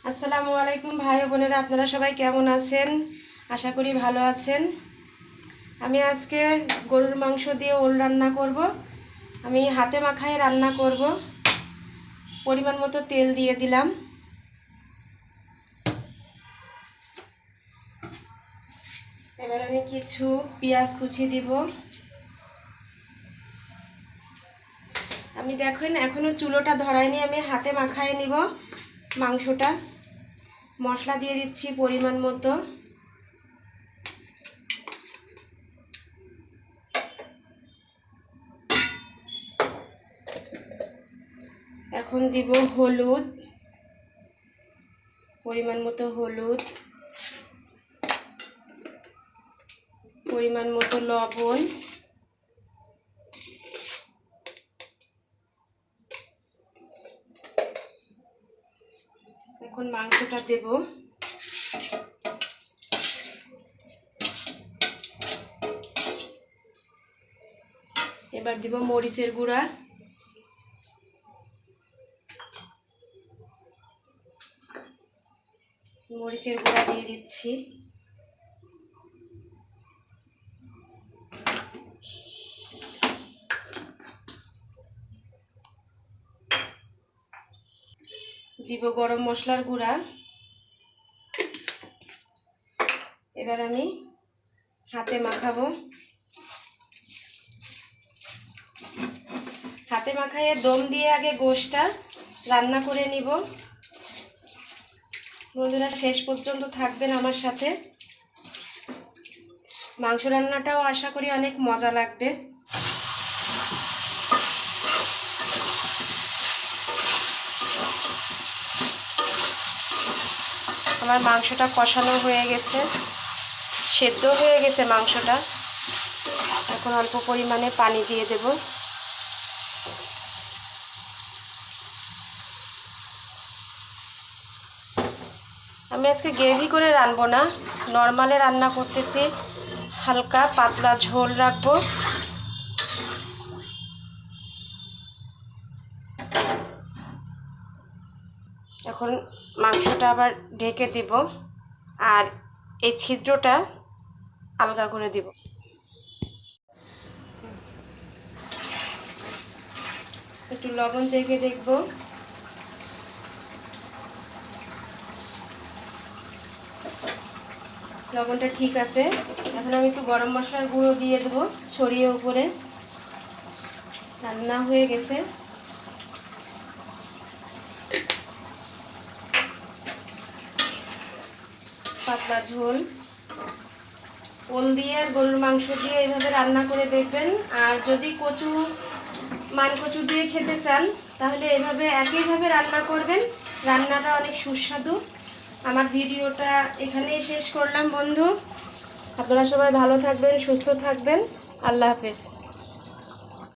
আসসালামু আলাইকুম ভাই ও বোনেরা, আপনারা সবাই কেমন আছেন? আশা করি ভালো আছেন। আমি আজকে গরুর মাংস দিয়ে ওল রান্না করব। আমি হাতে মাখায় রান্না করব। পরিমাণ মতো তেল দিয়ে দিলাম। এবার আমি কিছু পেঁয়াজ কুচি দিব। আমি দেখেন এখনো চুলোটা ধরাইনি, আমি হাতে মাখায় নিব মাংসটা। মশলা দিয়ে দিচ্ছি পরিমাণ মতো। এখন দিব হলুদ, পরিমাণ মতো হলুদ, পরিমাণ মতো লবণ, এখন মাংসটা দেব। এবার দিব মরিচের গুঁড়া, মরিচের গুঁড়া দিয়ে দিচ্ছি। দিব গরম মশলার গুঁড়া। এবার আমি হাতে মাখাবো। হাতে মাখাইয়ে দম দিয়ে আগে গোশটা রান্না করে নিব। বন্ধুরা শেষ পর্যন্ত থাকবেন আমার সাথে। মাংস রান্নাটাও আশা করি অনেক মজা লাগবে। আমার মাংসটা কষানো হয়ে গেছে, সেদ্ধ হয়ে গেছে মাংসটা। এখন অল্প পরিমাণে পানি দিয়ে দেব। আমি আজকে গ্রেভি করে রান্নাবো না, নর্মালে রান্না করতেছি। হালকা পাতলা ঝোল রাখবো। এখন মাংসটা আবার ঢেকে দিব আর এই ছিদ্রটা আলগা করে দিব। একটু লবণ চেখে দেখব। লবণটা ঠিক আছে। এখন আমি একটু গরম মশলার গুঁড়ো দিয়ে দেবো ছড়িয়ে উপরে। রান্না হয়ে গেছে। পাতলা ঝোল ওল দিয়ে আর গরুর মাংস দিয়ে এইভাবে রান্না করে দেখবেন। আর যদি মান কচু দিয়ে খেতে চান তাহলে এইভাবে একইভাবে রান্না করবেন। রান্নাটা অনেক সুস্বাদু। আমার ভিডিওটা এখানেই শেষ করলাম বন্ধু। আপনারা সবাই ভালো থাকবেন, সুস্থ থাকবেন। আল্লাহ হাফেজ।